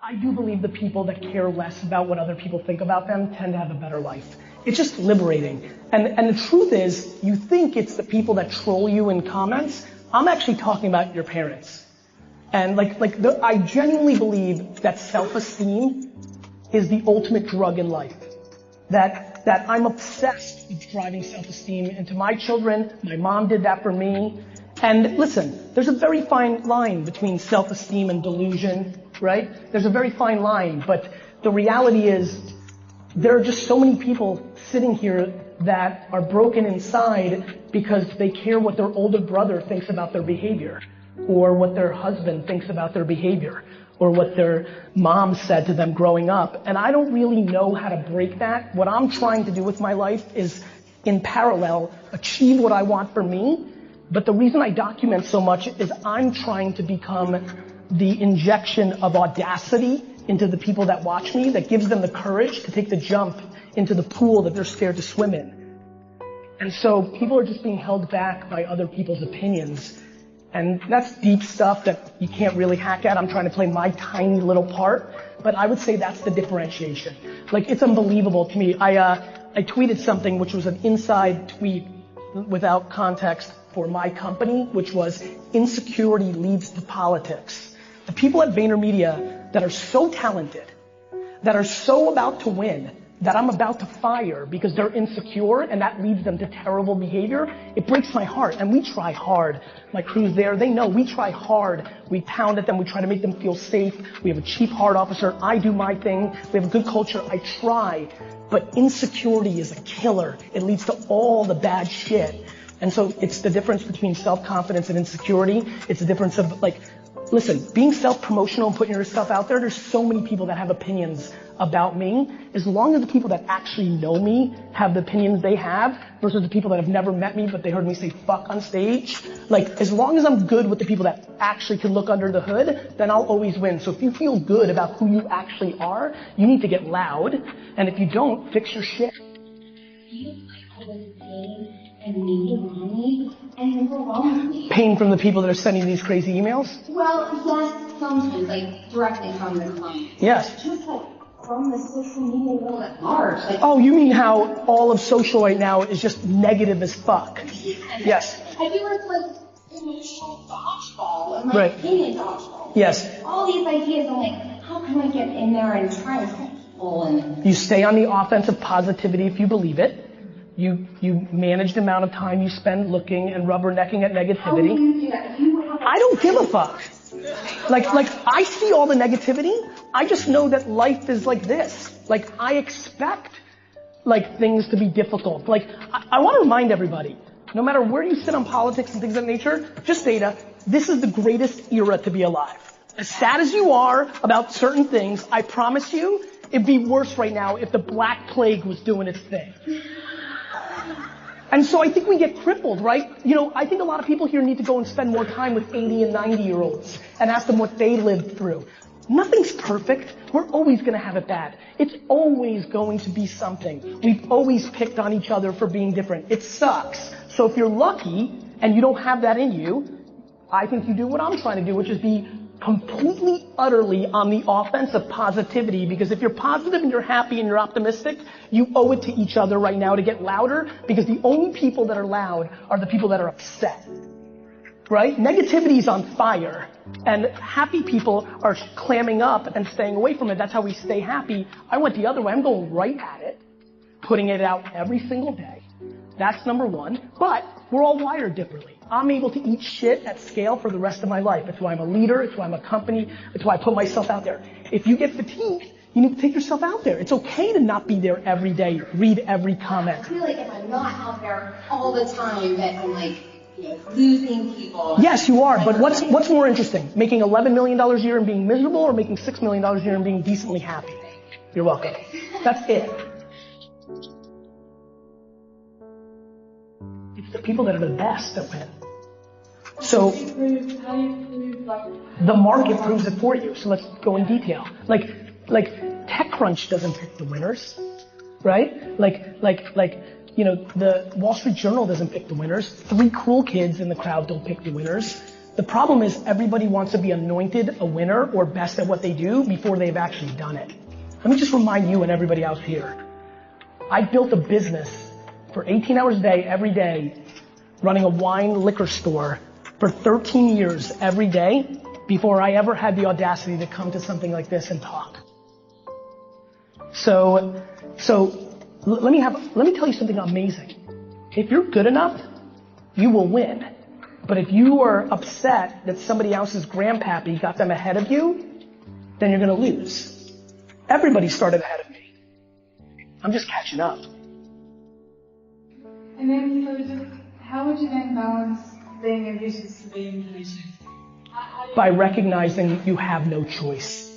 I do believe the people that care less about what other people think about them tend to have a better life. It's just liberating. And the truth is, you think it's the people that troll you in comments. I'm actually talking about your parents. And I genuinely believe that self-esteem is the ultimate drug in life. That I'm obsessed with driving self-esteem into my children. My mom did that for me. And listen, there's a very fine line between self-esteem and delusion, right? There's a very fine line, but the reality is there are just so many people sitting here that are broken inside because they care what their older brother thinks about their behavior, or what their husband thinks about their behavior, or what their mom said to them growing up. And I don't really know how to break that. What I'm trying to do with my life is, in parallel, achieve what I want for me. But the reason I document so much is I'm trying to become the injection of audacity into the people that watch me, that gives them the courage to take the jump into the pool that they're scared to swim in. And so people are just being held back by other people's opinions. And that's deep stuff that you can't really hack at. I'm trying to play my tiny little part, but I would say that's the differentiation. Like, it's unbelievable to me. I tweeted something which was an inside tweet without context for my company, which was insecurity leads to politics. The people at VaynerMedia that are so talented, that are so about to win, that I'm about to fire because they're insecure and that leads them to terrible behavior, it breaks my heart. And we try hard. My crew's there, they know we try hard. We pound at them, we try to make them feel safe. We have a chief heart officer, I do my thing. We have a good culture, I try. But insecurity is a killer. It leads to all the bad shit. And so it's the difference between self-confidence and insecurity. It's the difference of, like, listen, being self-promotional and putting yourself out there, there's so many people that have opinions about me. As long as the people that actually know me have the opinions they have versus the people that have never met me but they heard me say fuck on stage, like, as long as I'm good with the people that actually can look under the hood, then I'll always win. So if you feel good about who you actually are, you need to get loud. And if you don't, fix your shit. Pain from the people that are sending these crazy emails? Well, yes, sometimes, like, directly from the client. Yes. Just like from the social media world at large. Like, oh, you mean how all of social right now is just negative as fuck? Yes. I feel like emotional dodgeball, in my right. opinion, dodgeball. Yes. All these ideas, I'm like, how can I get in there and try and help people? And you stay on the offense of positivity if you believe it. You manage the amount of time you spend looking and rubbernecking at negativity. How do you do that? I don't give a fuck. Like I see all the negativity. I just know that life is like this. Like, I expect, like, things to be difficult. Like, I want to remind everybody, no matter where you sit on politics and things of that nature, just data, this is the greatest era to be alive. As sad as you are about certain things, I promise you, it'd be worse right now if the Black Plague was doing its thing. And so I think we get crippled, right? You know, I think a lot of people here need to go and spend more time with 80 and 90-year-olds and ask them what they lived through. Nothing's perfect. We're always going to have it bad. It's always going to be something. We've always picked on each other for being different. It sucks. So if you're lucky and you don't have that in you, I think you do what I'm trying to do, which is be completely, utterly on the offense of positivity, because if you're positive and you're happy and you're optimistic, you owe it to each other right now to get louder, because the only people that are loud are the people that are upset, right? Negativity is on fire, and happy people are clamming up and staying away from it. That's how we stay happy. I went the other way. I'm going right at it, putting it out every single day. That's number one, but we're all wired differently. I'm able to eat shit at scale for the rest of my life. It's why I'm a leader. It's why I'm a company. It's why I put myself out there. If you get fatigued, you need to take yourself out there. It's okay to not be there every day, read every comment. I feel like if I'm not out there all the time, that I'm like, you know, losing people. Yes, you are. But what's more interesting? Making $11 million a year and being miserable, or making $6 million a year and being decently happy? You're welcome. That's it. It's the people that are the best that win. So the market proves it for you. So let's go in detail. Like TechCrunch doesn't pick the winners, right? Like you know, the Wall Street Journal doesn't pick the winners. 3 cool kids in the crowd don't pick the winners. The problem is everybody wants to be anointed a winner or best at what they do before they've actually done it. Let me just remind you and everybody else here. I built a business for 18 hours a day, every day, running a wine liquor store for 13 years every day before I ever had the audacity to come to something like this and talk. So let me tell you something amazing. If you're good enough, you will win. But if you are upset that somebody else's grandpappy got them ahead of you, then you're gonna lose. Everybody started ahead of me. I'm just catching up. And then, so just, how would you then balance being ambitious to being ambitious? By recognizing you have no choice.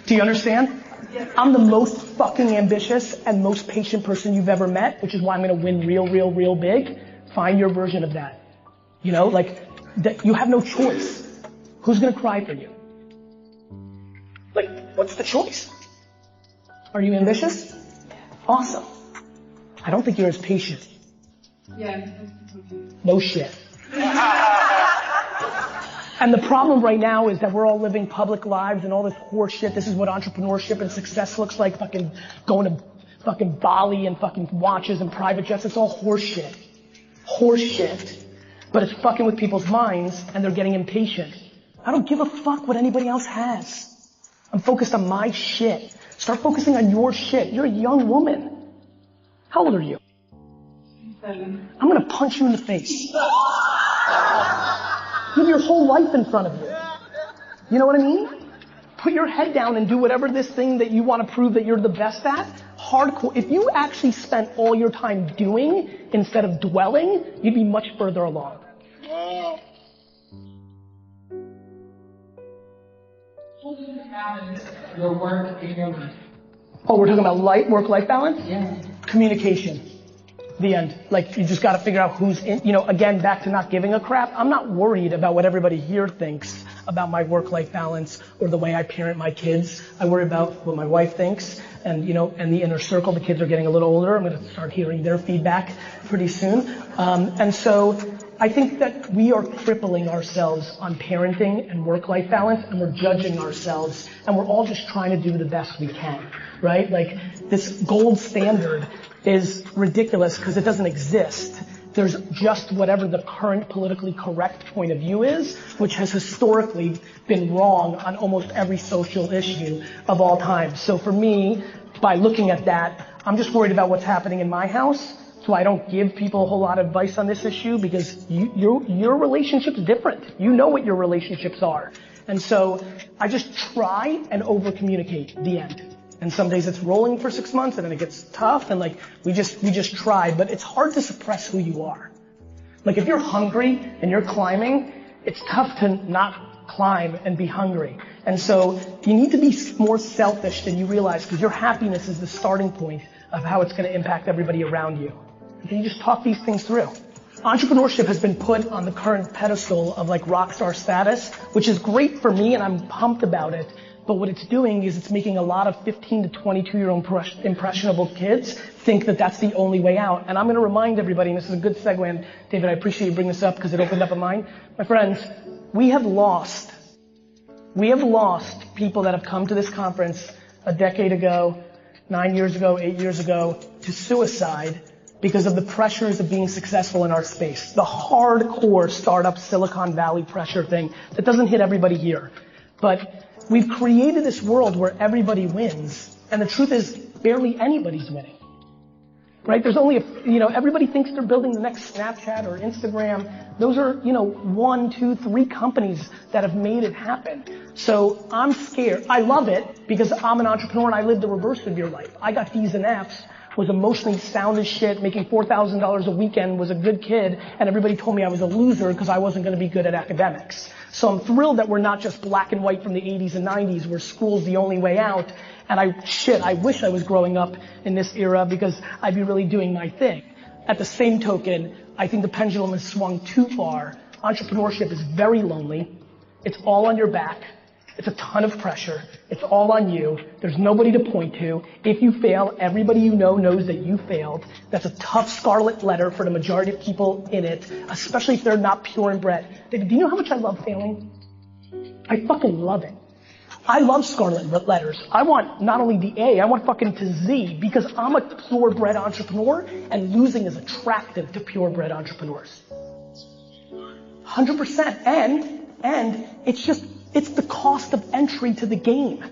Do you understand? I'm the most fucking ambitious and most patient person you've ever met, which is why I'm gonna win real big. Find your version of that. You know, like, you have no choice. Who's gonna cry for you? Like, what's the choice? Are you ambitious? Awesome. I don't think you're as patient. Yeah. No shit. And the problem right now is that we're all living public lives and all this horse shit. This is what entrepreneurship and success looks like. Fucking going to fucking Bali and fucking watches and private jets. It's all horse shit. Horse shit. But it's fucking with people's minds and they're getting impatient. I don't give a fuck what anybody else has. I'm focused on my shit. Start focusing on your shit. You're a young woman. How old are you? 7. I'm gonna punch you in the face. You have your whole life in front of you. You know what I mean? Put your head down and do whatever this thing that you want to prove that you're the best at. Hardcore. If you actually spent all your time doing instead of dwelling, you'd be much further along. How do you balance your work and your life? Oh, we're talking about work-life balance? Yeah. Communication. The end. Like, you just gotta figure out who's in, you know, again, back to not giving a crap. I'm not worried about what everybody here thinks about my work-life balance or the way I parent my kids. I worry about what my wife thinks and, you know, and the inner circle. The kids are getting a little older. I'm gonna start hearing their feedback pretty soon. And so I think that we are crippling ourselves on parenting and work-life balance, and we're judging ourselves, and we're all just trying to do the best we can, right? Like, this gold standard is ridiculous because it doesn't exist. There's just whatever the current politically correct point of view is, which has historically been wrong on almost every social issue of all time. So for me, by looking at that, I'm just worried about what's happening in my house. So I don't give people a whole lot of advice on this issue because your relationship's different. You know what your relationships are. And so I just try and over-communicate, the end. And some days it's rolling for 6 months and then it gets tough and like we just try, but it's hard to suppress who you are. Like if you're hungry and you're climbing, it's tough to not climb and be hungry. And so you need to be more selfish than you realize because your happiness is the starting point of how it's going to impact everybody around you. And you just talk these things through. Entrepreneurship has been put on the current pedestal of like rock star status, which is great for me and I'm pumped about it. But what it's doing is it's making a lot of 15 to 22-year-old impressionable kids think that that's the only way out. And I'm going to remind everybody, and this is a good segue, and David, I appreciate you bringing this up because it opened up a mind. My friends, we have lost people that have come to this conference a decade ago, 9 years ago, 8 years ago, to suicide because of the pressures of being successful in our space. The hardcore startup Silicon Valley pressure thing that doesn't hit everybody here. But we've created this world where everybody wins, and the truth is barely anybody's winning. Right? There's only everybody thinks they're building the next Snapchat or Instagram. Those are, 1, 2, 3 companies that have made it happen. So I'm scared. I love it because I'm an entrepreneur and I live the reverse of your life. I got D's and F's, was emotionally sound as shit, making $4,000 a weekend, was a good kid, and everybody told me I was a loser because I wasn't going to be good at academics. So I'm thrilled that we're not just black and white from the 80s and 90s where school's the only way out. And I wish I was growing up in this era because I'd be really doing my thing. At the same token, I think the pendulum has swung too far. Entrepreneurship is very lonely. It's all on your back. It's a ton of pressure. It's all on you. There's nobody to point to. If you fail, everybody you know knows that you failed. That's a tough scarlet letter for the majority of people in it, especially if they're not pure and bred. David, do you know how much I love failing? I fucking love it. I love scarlet letters. I want not only the A, I want fucking to Z, because I'm a purebred entrepreneur, and losing is attractive to purebred entrepreneurs. 100%. And it's the cost of entry to the game.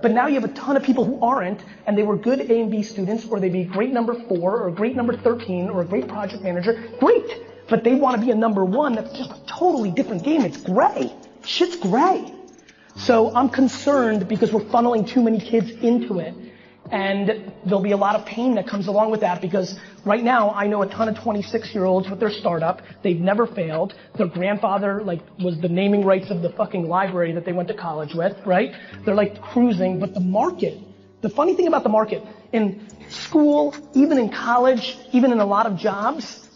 But now you have a ton of people who aren't, and they were good A and B students, or they'd be great number 4, or great number 13, or a great project manager. Great. But they want to be a number 1. That's just a totally different game. It's gray. Shit's gray. So I'm concerned because we're funneling too many kids into it. And there'll be a lot of pain that comes along with that, because right now I know a ton of 26-year-olds with their startup. They've never failed. Their grandfather was the naming rights of the fucking library that they went to college with, right? They're cruising, but the market, the funny thing about the market, in school, even in college, even in a lot of jobs,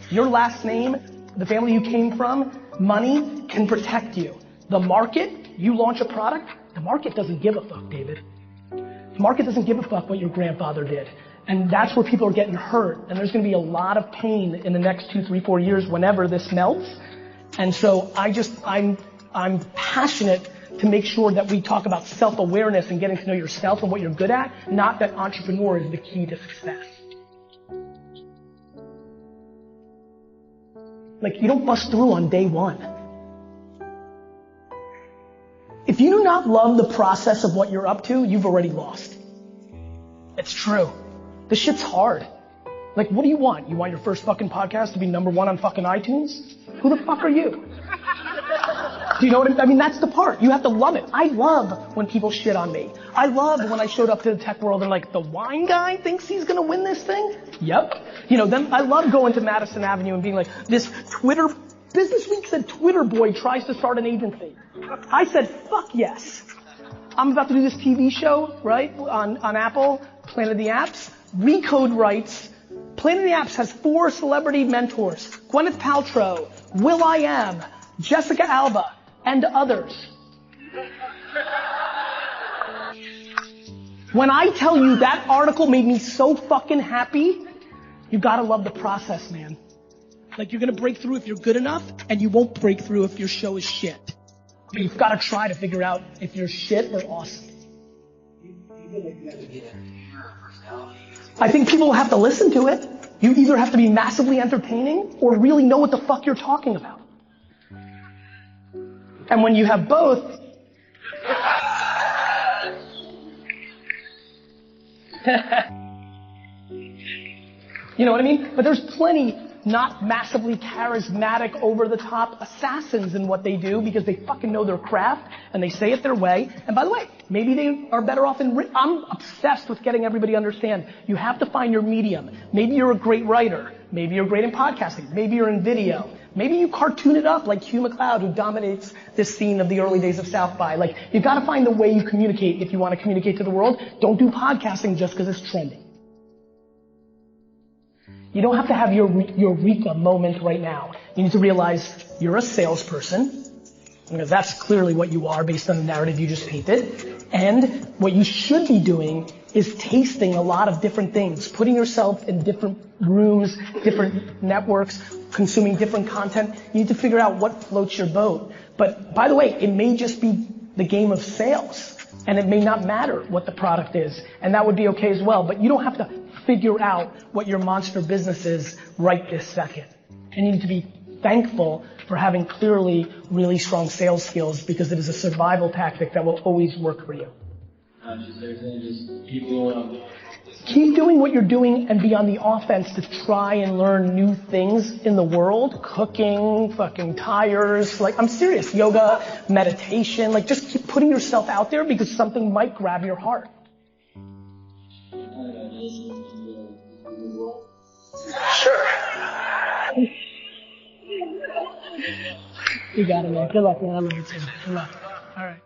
your last name, the family you came from, money can protect you. The market, you launch a product, the market doesn't give a fuck, David. The market doesn't give a fuck what your grandfather did. And that's where people are getting hurt. And there's going to be a lot of pain in the next 2, 3, 4 years whenever this melts. And so I'm passionate to make sure that we talk about self-awareness and getting to know yourself and what you're good at, not that entrepreneur is the key to success. You don't bust through on day one. If you do not love the process of what you're up to, you've already lost. It's true. This shit's hard. What do you want? You want your first fucking podcast to be number 1 on fucking iTunes? Who the fuck are you? Do you know what I mean? That's the part. You have to love it. I love when people shit on me. I love when I showed up to the tech world and the wine guy thinks he's gonna win this thing? Yep. Then I love going to Madison Avenue and being this Twitter, Business Week said Twitter boy tries to start an agency. I said, fuck yes. I'm about to do this TV show, right, on Apple, Planet of the Apps. Recode writes, Planet of the Apps has 4 celebrity mentors, Gwyneth Paltrow, will.i.am, Jessica Alba, and others. When I tell you that article made me so fucking happy, you gotta love the process, man. You're gonna break through if you're good enough, and you won't break through if your show is shit. But you've gotta try to figure out if you're shit or awesome. I think people have to listen to it. You either have to be massively entertaining or really know what the fuck you're talking about. And when you have both, you know what I mean? But there's plenty not massively charismatic, over-the-top assassins in what they do because they fucking know their craft and they say it their way. And by the way, maybe they are better off I'm obsessed with getting everybody to understand. You have to find your medium. Maybe you're a great writer. Maybe you're great in podcasting. Maybe you're in video. Maybe you cartoon it up like Hugh McLeod, who dominates this scene of the early days of South by. You've got to find the way you communicate if you want to communicate to the world. Don't do podcasting just because it's trending. You don't have to have your eureka moment right now. You need to realize you're a salesperson, because that's clearly what you are based on the narrative you just painted. And what you should be doing is tasting a lot of different things, putting yourself in different rooms, different networks, consuming different content. You need to figure out what floats your boat. But by the way, it may just be the game of sales. And it may not matter what the product is. And that would be okay as well. But you don't have to figure out what your monster business is right this second. And you need to be thankful for having clearly really strong sales skills, because it is a survival tactic that will always work for you. Keep doing what you're doing and be on the offense to try and learn new things in the world. Cooking, fucking tires, I'm serious. Yoga, meditation, just keep putting yourself out there because something might grab your heart. Sure. You got it, man. Good luck, man. I love you too. Good luck. All right.